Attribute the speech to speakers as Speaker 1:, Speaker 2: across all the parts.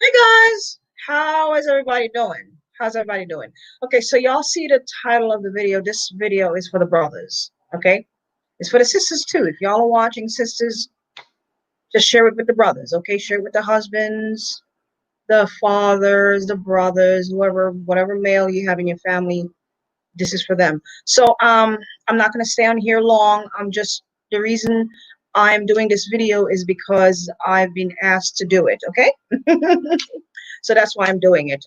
Speaker 1: Hey guys, how is everybody doing? How's everybody doing? Okay, so y'all see the title of the video. This video is for the brothers, okay? It's for the sisters too. If y'all are watching, sisters, just share it with the brothers, okay? Share it with the husbands, the fathers, the brothers, whoever, whatever male you have in your family. This is for them. So I'm not gonna stay on here long. The reason I'm doing this video is because I've been asked to do it, okay? So that's why I'm doing it.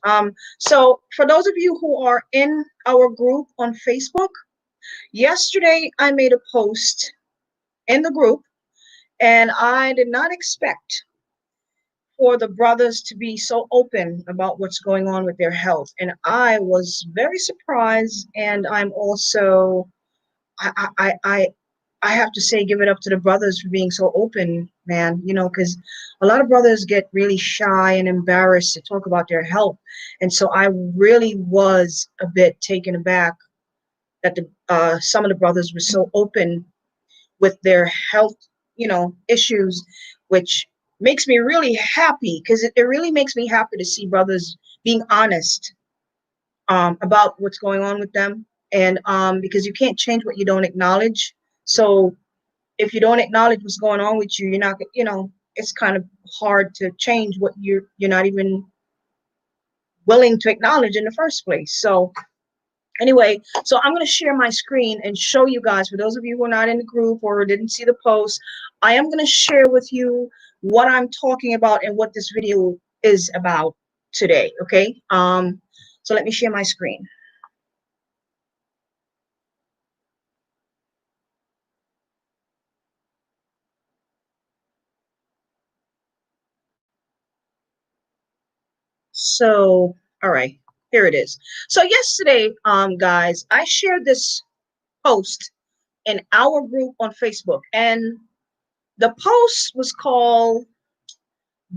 Speaker 1: So for those of you who are in our group on Facebook, yesterday I made a post in the group, and I did not expect for the brothers to be so open about what's going on with their health. And I was very surprised, and I'm also I I I I have to say, give it up to the brothers for being so open, man, because a lot of brothers get really shy and embarrassed to talk about their health. And so I really was a bit taken aback that some of the brothers were so open with their health, issues, which makes me really happy, because it really makes me happy to see brothers being honest about what's going on with them. And because you can't change what you don't acknowledge. So if you don't acknowledge what's going on with you, you're not, it's kind of hard to change what you're not even willing to acknowledge in the first place. So anyway, so I'm going to share my screen and show you guys, for those of you who are not in the group or didn't see the post, I am going to share with you what I'm talking about and what this video is about today. Okay. So let me share my screen. So, all right, here it is. So yesterday, guys, I shared this post in our group on Facebook, and the post was called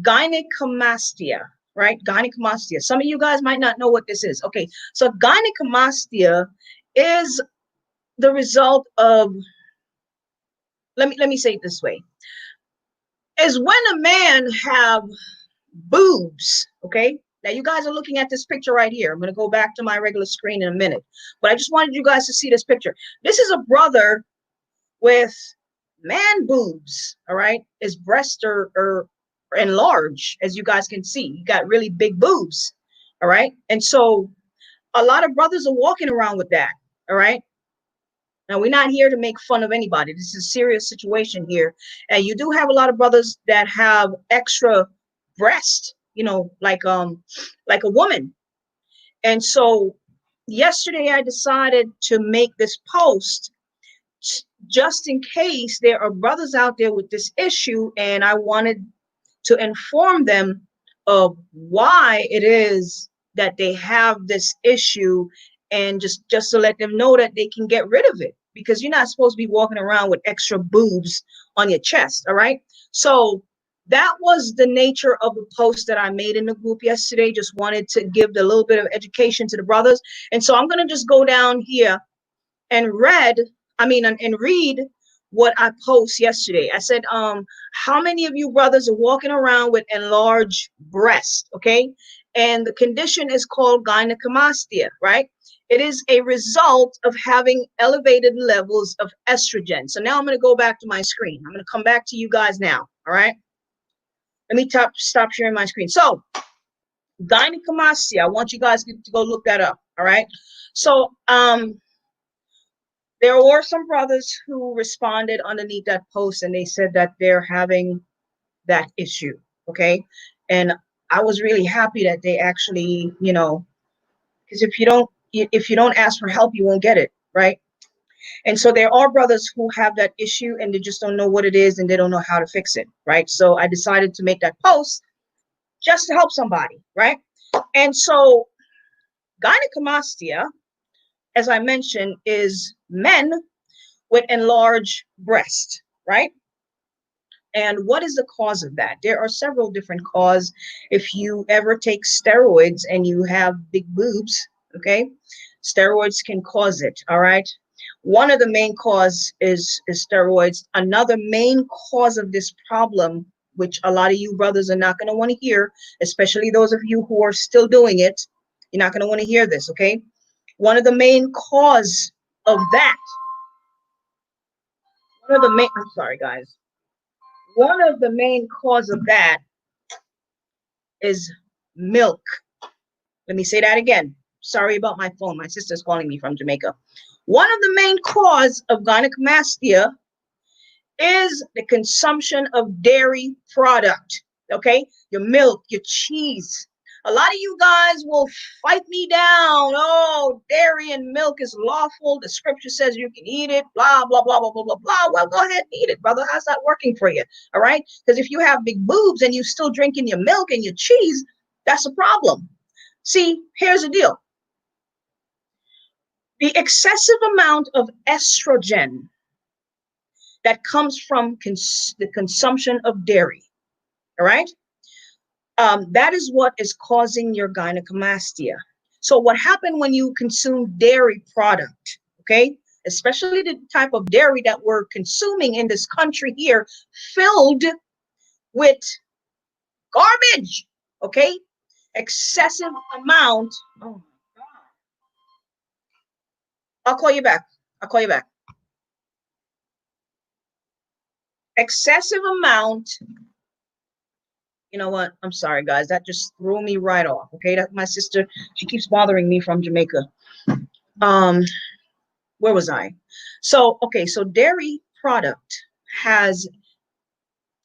Speaker 1: gynecomastia, right? Gynecomastia. Some of you guys might not know what this is. Okay, so gynecomastia is the result of, let me say it this way, is when a man have boobs, okay? Now you guys are looking at this picture right here. I'm going to go back to my regular screen in a minute, but I just wanted you guys to see this picture. This is a brother with man boobs, all right? His breasts are enlarged, as you guys can see. He got really big boobs, all right? And so a lot of brothers are walking around with that, all right? Now, we're not here to make fun of anybody. This is a serious situation here. And you do have a lot of brothers that have extra breast, like a woman. And so yesterday I decided to make this post just in case there are brothers out there with this issue, and I wanted to inform them of why it is that they have this issue, and just to let them know that they can get rid of it, because you're not supposed to be walking around with extra boobs on your chest. All right, so that was the nature of the post that I made in the group yesterday. Just wanted to give a little bit of education to the brothers. And so I'm going to just go down here and read what I post yesterday. I said, how many of you brothers are walking around with enlarged breasts? Okay. And the condition is called gynecomastia, right? It is a result of having elevated levels of estrogen. So now I'm going to go back to my screen. I'm going to come back to you guys now. All right. Let me stop sharing my screen. So gynecomastia, I want you guys to go look that up. All right. So, there were some brothers who responded underneath that post, and they said that they're having that issue. Okay. And I was really happy that they actually, because if you don't ask for help, you won't get it. Right. And so there are brothers who have that issue, and they just don't know what it is, and they don't know how to fix it. Right. So I decided to make that post just to help somebody. Right. And so gynecomastia, as I mentioned, is men with enlarged breast, right? And what is the cause of that? There are several different causes. If you ever take steroids and you have big boobs, okay, steroids can cause it, all right? One of the main cause is steroids. Another main cause of this problem which a lot of you brothers are not going to want to hear, especially those of you who are still doing it. You're not going to want to hear this, okay? One of the main cause of that, I'm sorry, guys. One of the main cause of that is milk. Let me say that again. Sorry about my phone. My sister's calling me from Jamaica. One of the main cause of gynecomastia is the consumption of dairy product. Okay, your milk, your cheese. A lot of you guys will fight me down. Oh, dairy and milk is lawful. The scripture says you can eat it. Blah, blah, blah, blah, blah, blah, blah. Well, go ahead and eat it, brother. How's that working for you? All right. Because if you have big boobs and you still drinking your milk and your cheese, that's a problem. See, here's the deal. The excessive amount of estrogen that comes from the consumption of dairy, all right? That is what is causing your gynecomastia. So what happened when you consume dairy product, okay? Especially the type of dairy that we're consuming in this country here, filled with garbage, okay? Excessive amount. Oh my God. I'll call you back. I'll call you back. Excessive amount. You know what? I'm sorry, guys. That just threw me right off. Okay, that's my sister. She keeps bothering me from Jamaica. Where was I? So, okay, so dairy product has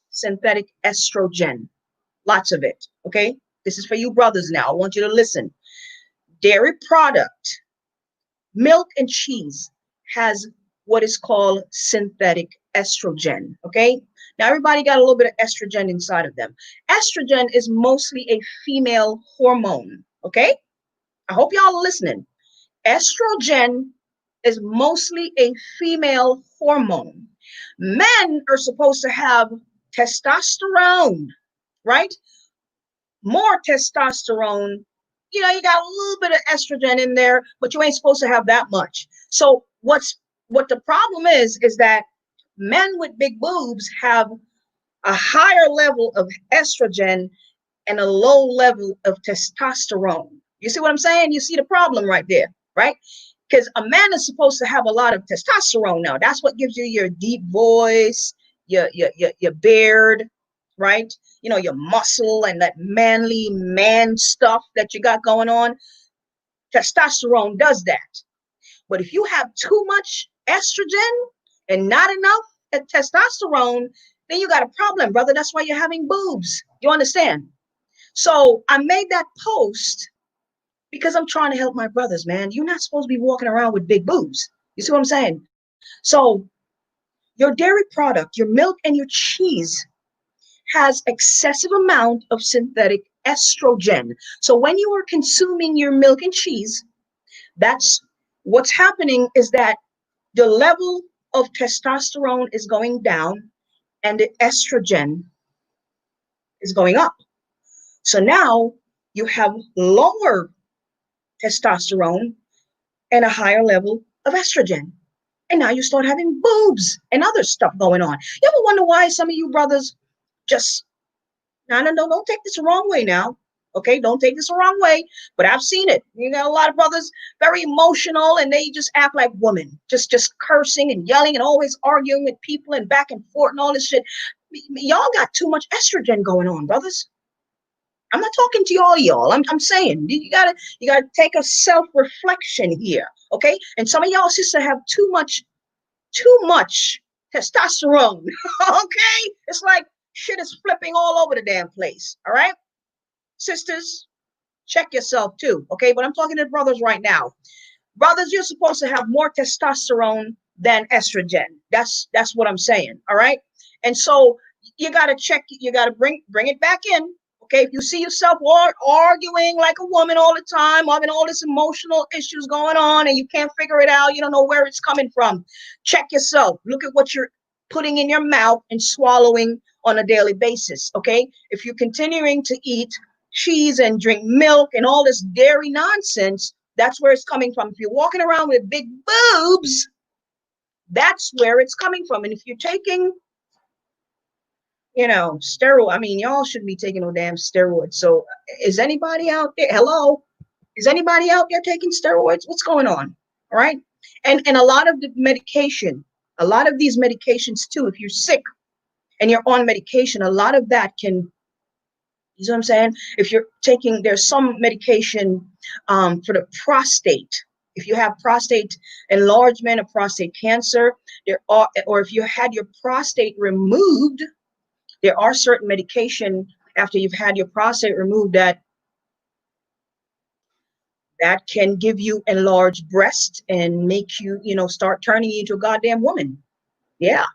Speaker 1: synthetic estrogen, lots of it. Okay, this is for you brothers now. I want you to listen. Dairy product, milk and cheese has what is called synthetic estrogen. Okay, now everybody got a little bit of estrogen inside of them. Estrogen is mostly a female hormone. Okay, I hope y'all are listening. Estrogen is mostly a female hormone. Men are supposed to have testosterone, right? More testosterone. You know, you got a little bit of estrogen in there, but you ain't supposed to have that much. So what the problem is that men with big boobs have a higher level of estrogen and a low level of testosterone. You see what I'm saying? You see the problem right there, right? Because a man is supposed to have a lot of testosterone now. That's what gives you your deep voice, your beard, right? You know, your muscle and that manly man stuff that you got going on. Testosterone does that. But if you have too much estrogen and not enough testosterone, then you got a problem, brother. That's why you're having boobs. You understand? So I made that post because I'm trying to help my brothers, man. You're not supposed to be walking around with big boobs. You see what I'm saying? So your dairy product, your milk and your cheese has excessive amount of synthetic estrogen. So when you are consuming your milk and cheese, that's what's happening is that the level of testosterone is going down and the estrogen is going up. So now you have lower testosterone and a higher level of estrogen. And now you start having boobs and other stuff going on. You ever wonder why some of you brothers just, no, don't take this the wrong way now. Okay, don't take this the wrong way, but I've seen it. You got a lot of brothers very emotional and they just act like women, just cursing and yelling and always arguing with people and back and forth and all this shit. Y'all got too much estrogen going on, brothers. I'm not talking to y'all. I'm saying you gotta take a self-reflection here, okay? And some of y'all sisters have too much testosterone, okay? It's like shit is flipping all over the damn place, all right? Sisters, check yourself too, okay? But I'm talking to brothers right now. Brothers, you're supposed to have more testosterone than estrogen. That's what I'm saying, all right? And so you gotta check, you gotta bring it back in. Okay, if you see yourself arguing like a woman all the time, having all this emotional issues going on and you can't figure it out, you don't know where it's coming from, check yourself. Look at what you're putting in your mouth and swallowing on a daily basis, okay? If you're continuing to eat cheese and drink milk and all this dairy nonsense, that's where it's coming from. If you're walking around with big boobs, that's where it's coming from. And if you're taking You know, steroid. I mean, y'all shouldn't be taking no damn steroids. So is anybody out there? Hello? Is anybody out there taking steroids? What's going on? All right. And a lot of the medication, a lot of these medications too, if you're sick and you're on medication, a lot of that can, you know what I'm saying? If you're taking, there's some medication for the prostate. If you have prostate enlargement or prostate cancer, there are, or if you had your prostate removed, there are certain medication after you've had your prostate removed that can give you enlarged breast and make you, you know, start turning you into a goddamn woman. Yeah.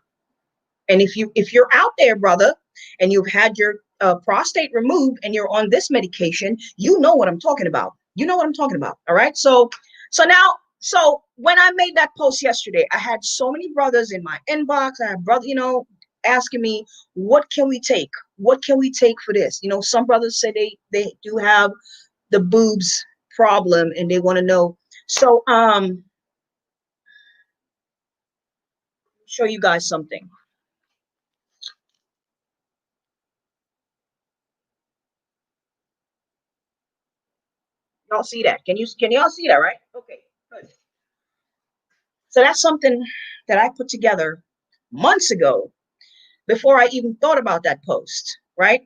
Speaker 1: And if you're out there, brother, and you've had your prostate removed and you're on this medication, you know what I'm talking about. You know what I'm talking about. All right. So when I made that post yesterday, I had so many brothers in my inbox. I had brother, you know, asking me, what can we take? What can we take for this? You know, some brothers say they do have the boobs problem and they want to know. So show you guys something. Y'all see that? Can y'all see that, right? Okay, good. So that's something that I put together months ago before I even thought about that post, right?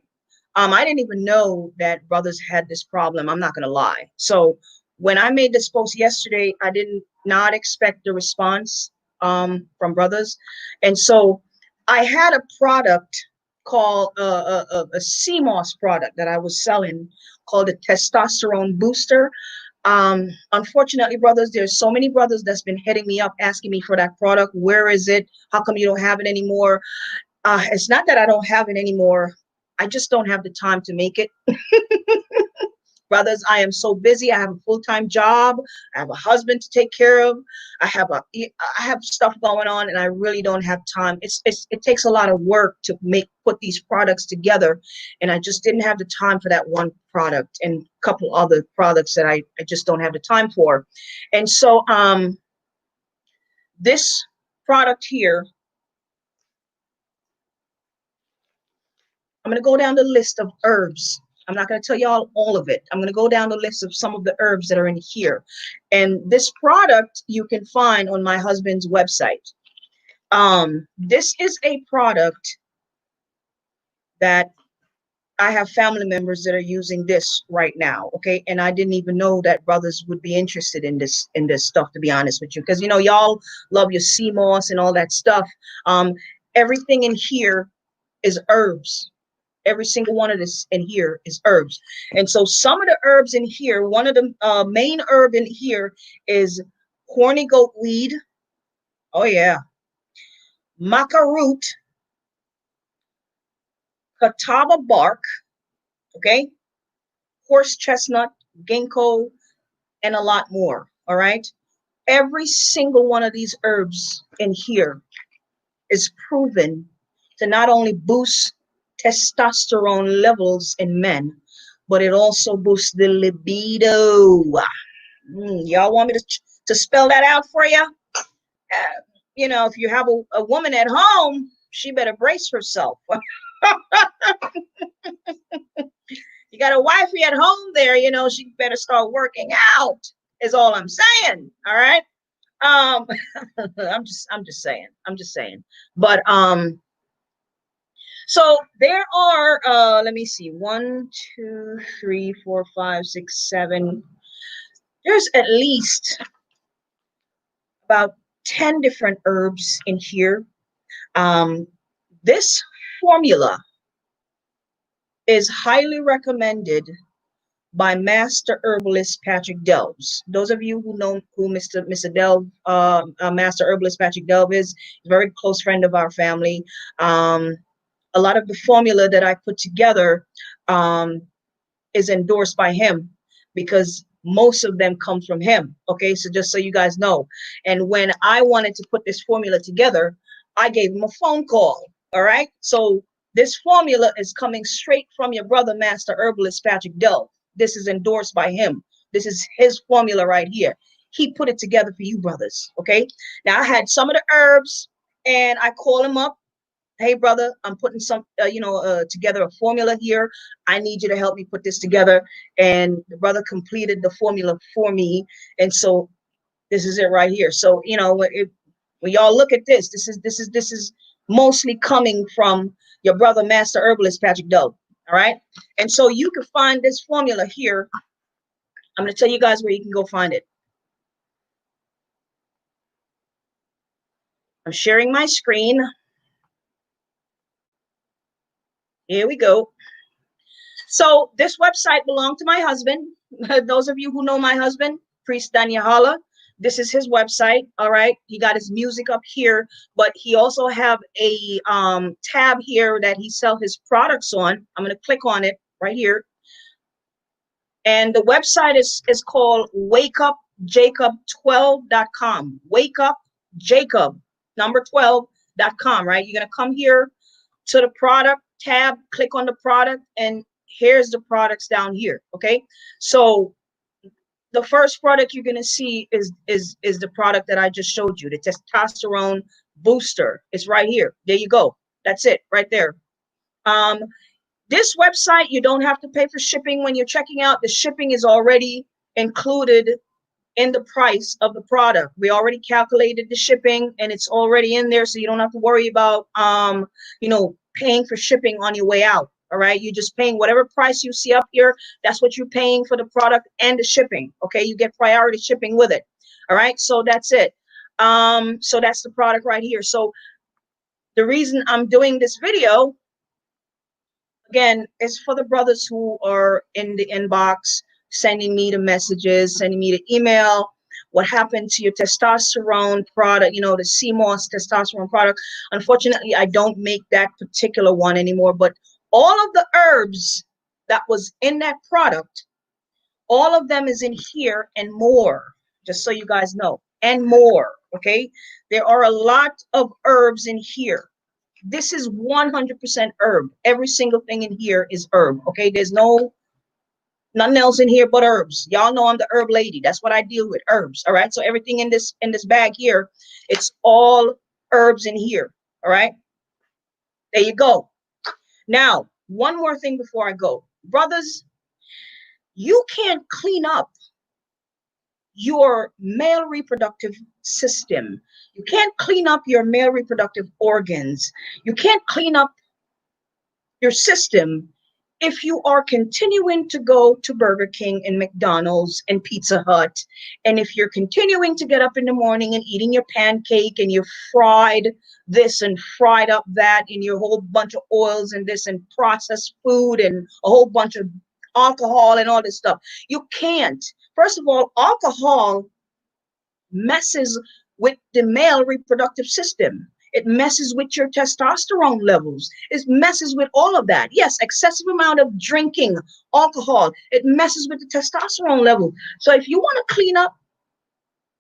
Speaker 1: I didn't even know that brothers had this problem. I'm not gonna lie. So when I made this post yesterday, I did not expect a response from brothers, and so I had a product called a CMOS product that I was selling called the Testosterone Booster. Unfortunately, brothers, there's so many brothers that's been hitting me up asking me for that product. Where is it? How come you don't have it anymore? It's not that I don't have it anymore. I just don't have the time to make it. Brothers, I am so busy. I have a full-time job. I have a husband to take care of. I have stuff going on, and I really don't have time. It takes a lot of work to put these products together, and I just didn't have the time for that one product and a couple other products that I just don't have the time for. And so this product here, I'm going to go down the list of herbs. I'm not going to tell y'all all of it. I'm going to go down the list of some of the herbs that are in here. And this product you can find on my husband's website. This is a product that I have family members that are using this right now. Okay. And I didn't even know that brothers would be interested in this stuff, to be honest with you. Because, you know, y'all love your sea moss and all that stuff. Everything in here is herbs. Every single one of this in here is herbs. And so some of the herbs in here, one of the main herb in here is horny goat weed. Oh yeah. Maca root, catawba bark, okay? Horse chestnut, ginkgo, and a lot more, all right? Every single one of these herbs in here is proven to not only boost testosterone levels in men, but it also boosts the libido. Y'all want me to spell that out for you? You know, if you have a woman at home, she better brace herself. You got a wifey at home there, you know, she better start working out, is all I'm saying. All right. Um, I'm just saying. But so there are let me see, 1, 2, 3, 4, 5, 6, 7. There's at least about 10 different herbs in here. This formula is highly recommended by Master Herbalist Patrick Delves. Those of you who know who Mr. Delve, Master Herbalist Patrick Delve is, a very close friend of our family. A lot of the formula that I put together is endorsed by him because most of them come from him. Okay, so just so you guys know. And when I wanted to put this formula together, I gave him a phone call. All right, so this formula is coming straight from your brother, Master Herbalist Patrick Delve. This is endorsed by him. This is his formula right here. He put it together for you brothers. Okay, now I had some of the herbs and I call him up hey brother, I'm putting some together a formula here. I need you to help me put this together. And the brother completed the formula for me, and so this is it right here. So when y'all look at this is mostly coming from your brother master herbalist Patrick Dove. All right, and so you can find this formula here. I'm going to tell you guys where you can go find it. I'm sharing my screen. Here we go. So this website belonged to my husband. Those of you who know my husband, Priest Danyaahla, this is his website. All right. He got his music up here, but he also have a tab here that he sell his products on. I'm going to click on it right here. And the website is called wakeupjacob12.com. Wakeupjacob number 12.com, right? You're going to come here to the product tab, click on the product, and here's the products down here. Okay, so the first product you're going to see is the product that I just showed you, the testosterone booster. It's right here. There you go. That's it right there. This website, you don't have to pay for shipping when you're checking out. The shipping is already included in the price of the product. We already calculated the shipping and it's already in there, so you don't have to worry about paying for shipping on your way out. All right, you're just paying whatever price you see up here. That's what you're paying for the product and the shipping. Okay, you get priority shipping with it. All right, so that's it. So that's the product right here. So the reason I'm doing this video, again, is for the brothers who are in the inbox sending me the messages, sending me the email. What happened to your testosterone product, the CMOS testosterone product? Unfortunately, I don't make that particular one anymore, but all of the herbs that was in that product, all of them is in here and more, just so you guys know, and more, okay? There are a lot of herbs in here. This is 100% herb. Every single thing in here is herb, okay? There's nothing else in here but herbs. Y'all know I'm the herb lady. That's what I deal with, herbs. All right. So everything in this bag here, it's all herbs in here. All right. There you go. Now, one more thing before I go. Brothers, you can't clean up your male reproductive system. You can't clean up your male reproductive organs. You can't clean up your system if you are continuing to go to Burger King and McDonald's and Pizza Hut, and if you're continuing to get up in the morning and eating your pancake and you're fried this and fried up that in your whole bunch of oils and this and processed food and a whole bunch of alcohol and all this stuff. You can't. First of all, alcohol messes with the male reproductive system. It messes with your testosterone levels. It messes with all of that. Yes, excessive amount of drinking, alcohol, it messes with the testosterone level. So if you want to clean up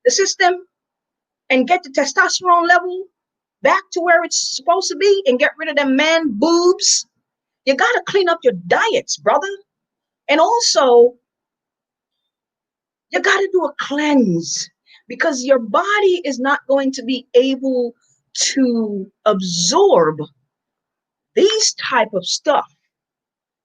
Speaker 1: the system and get the testosterone level back to where it's supposed to be and get rid of them man boobs, you got to clean up your diets, brother. And also, you got to do a cleanse, because your body is not going to be able to absorb these type of stuff.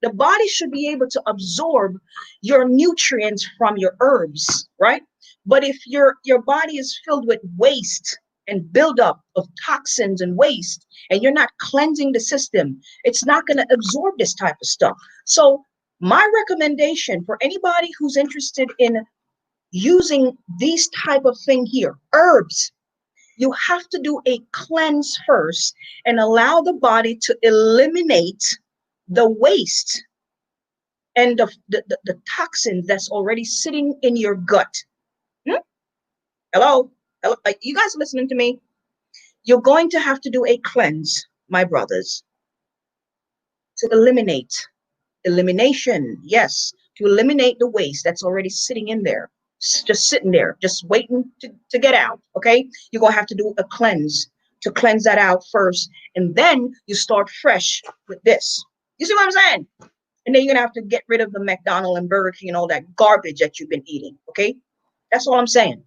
Speaker 1: The body should be able to absorb your nutrients from your herbs, right? But if your body is filled with waste and buildup of toxins and waste, and you're not cleansing the system, it's not going to absorb this type of stuff. So my recommendation for anybody who's interested in using these type of thing here, herbs, you have to do a cleanse first and allow the body to eliminate the waste and the toxins that's already sitting in your gut. Hello? Hello? You guys listening to me? You're going to have to do a cleanse, my brothers, to elimination, yes, to eliminate the waste that's already sitting in there, just sitting there, just waiting to get out. Okay, you're gonna have to do a cleanse to cleanse that out first, and then you start fresh with this. You see what I'm saying? And then you're gonna have to get rid of the McDonald's and Burger King and all that garbage that you've been eating. Okay, that's all I'm saying.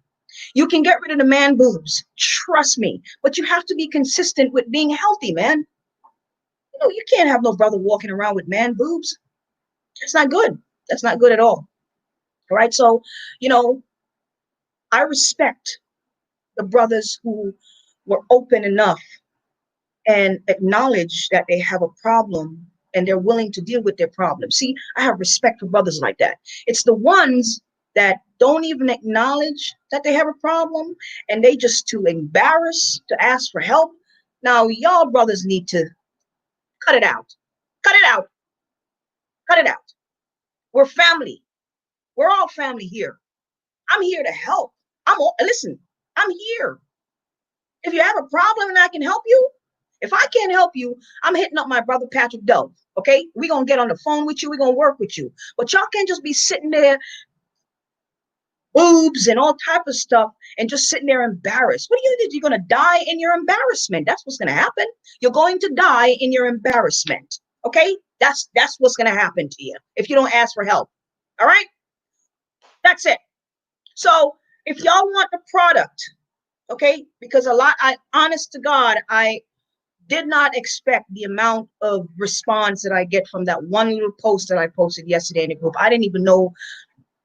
Speaker 1: You can get rid of the man boobs, trust me, but you have to be consistent with being healthy, man. You know, you can't have no brother walking around with man boobs. That's not good. That's not good at all. All right. So, you know, I respect the brothers who were open enough and acknowledge that they have a problem and they're willing to deal with their problem. See, I have respect for brothers like that. It's the ones that don't even acknowledge that they have a problem and they just too embarrassed to ask for help. Now, y'all brothers need to cut it out. Cut it out. Cut it out. We're family. We're all family here. I'm here to help. Listen, I'm here. If you have a problem and I can help you, if I can't help you, I'm hitting up my brother Patrick Dove. Okay, we're gonna get on the phone with you. We're gonna work with you. But y'all can't just be sitting there, boobs and all type of stuff, and just sitting there embarrassed. What do you think? You're gonna die in your embarrassment. That's what's gonna happen. You're going to die in your embarrassment. Okay, that's what's gonna happen to you if you don't ask for help. All right, that's it. So if y'all want the product, okay, because I honest to God, I did not expect the amount of response that I get from that one little post that I posted yesterday in the group. I didn't even know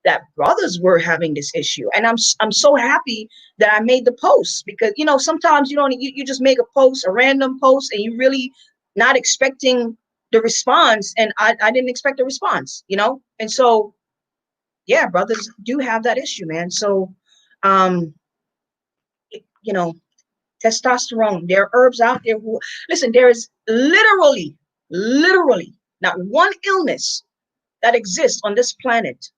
Speaker 1: that brothers were having this issue, and I'm so happy that I made the post, because you know sometimes you just make a post, a random post, and you really not expecting the response, and I didn't expect a response, you know, and so yeah, brothers do have that issue, man. So you know, testosterone. There are herbs out there who, listen, there is literally not one illness that exists on this planet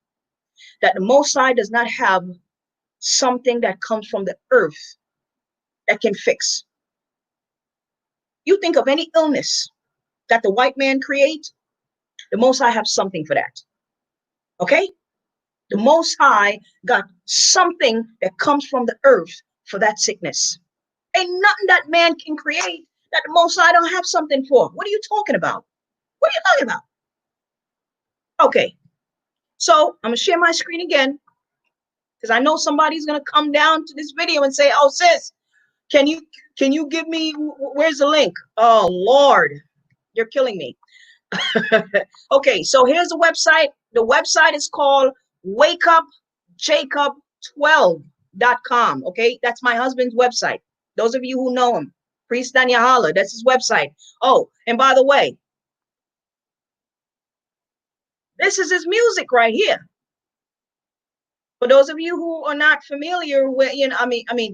Speaker 1: that the Most High does not have something that comes from the earth that can fix. You think of any illness that the white man creates, the Most High have something for that. Okay? The Most High got something that comes from the earth for that sickness. Ain't nothing that man can create that the Most High don't have something for. What are you talking about? What are you talking about? Okay, so I'm gonna share my screen again because I know somebody's gonna come down to this video and say, "Oh, sis, can you give me where's the link?" Oh Lord, you're killing me. Okay, so here's the website. The website is called wakeupjacob12.com. Okay, that's my husband's website. Those of you who know him, Priest Danyaahla, that's his website. Oh, and by the way, this is his music right here. For those of you who are not familiar with, you know,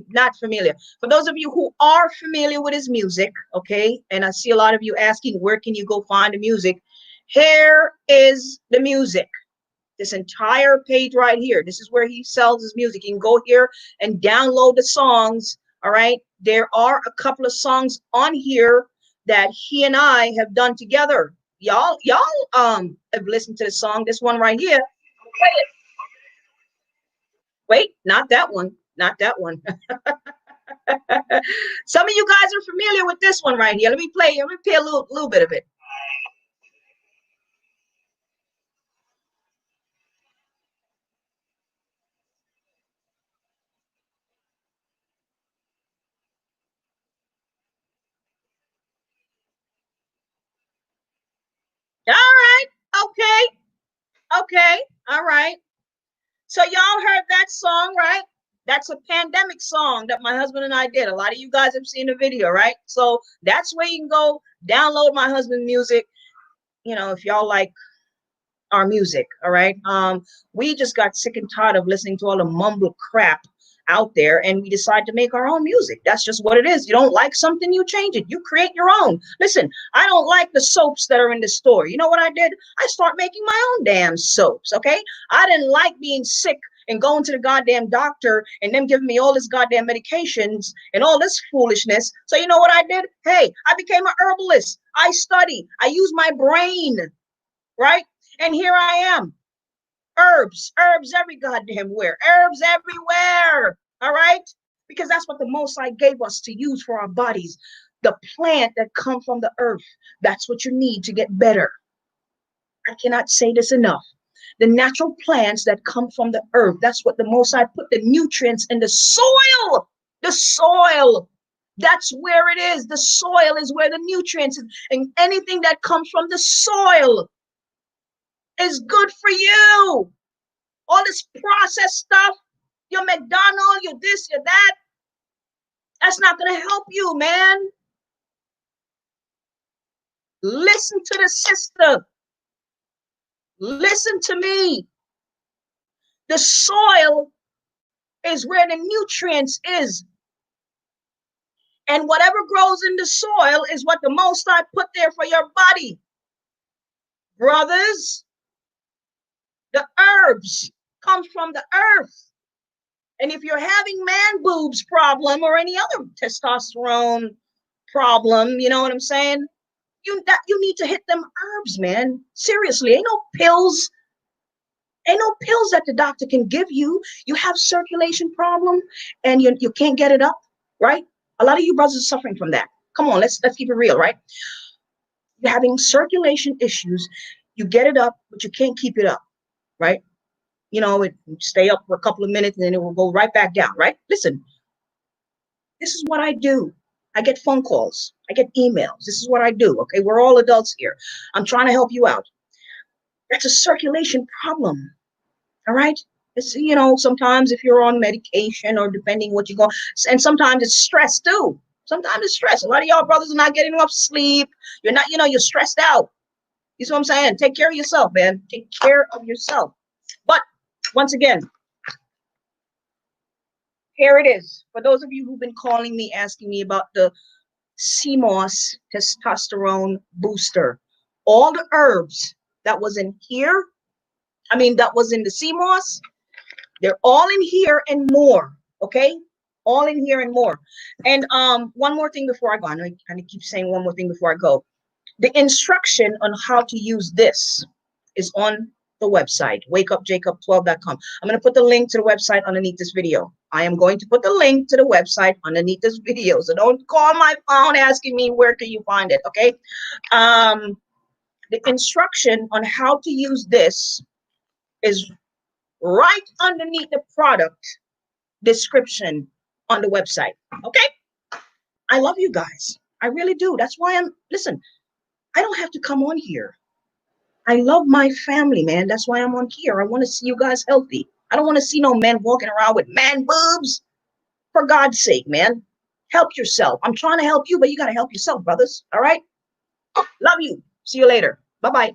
Speaker 1: not familiar. For those of you who are familiar with his music, okay, and I see a lot of you asking, where can you go find the music? Here is the music. This entire page right here. This is where he sells his music. You can go here and download the songs. All right. There are a couple of songs on here that he and I have done together. Y'all have listened to the song. This one right here. Wait, not that one. Not that one. Some of you guys are familiar with this one right here. Let me play a little bit of it. All right. Okay. Okay. All right. So y'all heard that song, right? That's a pandemic song that my husband and I did. A lot of you guys have seen the video, right? So that's where you can go download my husband's music. You know, if y'all like our music, all right? We just got sick and tired of listening to all the mumble crap out there, and we decided to make our own music. That's just what it is. You don't like something, you change it. You create your own. Listen, I don't like the soaps that are in the store. You know what I did? I start making my own damn soaps, okay? I didn't like being sick and going to the goddamn doctor and them giving me all this goddamn medications and all this foolishness. So you know what I did? Hey, I became an herbalist. I study. I use my brain, right? And here I am. Herbs every goddamn where. Herbs everywhere. All right? Because that's what the Most High gave us to use for our bodies. The plant that come from the earth. That's what you need to get better. I cannot say this enough. The natural plants that come from the earth. That's what the Most High put the nutrients in the soil. The soil. That's where it is. The soil is where the nutrients is, and anything that comes from the soil is good for you. All this processed stuff, your McDonald's, your this, your that, that's not going to help you, man. Listen to the sister. Listen to me. The soil is where the nutrients is. And whatever grows in the soil is what the Most High put there for your body. Brothers, the herbs come from the earth. And if you're having man boobs problem or any other testosterone problem, you know what I'm saying? You need to hit them herbs, man. Seriously, ain't no pills. Ain't no pills that the doctor can give you. You have circulation problem and you can't get it up, right? A lot of you brothers are suffering from that. Come on, let's keep it real, right? You're having circulation issues. You get it up, but you can't keep it up, right? You know, it stay up for a couple of minutes and then it will go right back down, right? Listen, this is what I do. I get phone calls. I get emails. This is what I do, okay? We're all adults here. I'm trying to help you out. That's a circulation problem, all right? It's, you know, sometimes if you're on medication or depending what you go, and sometimes it's stress too. Sometimes it's stress. A lot of y'all brothers are not getting enough sleep. You're not, you know, you're stressed out. You see what I'm saying? Take care of yourself, man. Take care of yourself. But once again, here it is. For those of you who've been calling me, asking me about the CMOS testosterone booster, all the herbs that was in here, that was in the CMOS, they're all in here and more, okay? All in here and more. And one more thing before I go. I know I kind of keep saying one more thing before I go. The instruction on how to use this is on the website, wakeupjacob12.com. I'm going to put the link to the website underneath this video. I am going to put the link to the website underneath this video. So don't call my phone asking me where can you find it, okay? The instruction on how to use this is right underneath the product description on the website, okay? I love you guys. I really do. That's why listen, I don't have to come on here. I love my family, man. That's why I'm on here. I want to see you guys healthy. I don't want to see no men walking around with man boobs. For God's sake, man. Help yourself. I'm trying to help you, but you got to help yourself, brothers. All right? Love you. See you later. Bye-bye.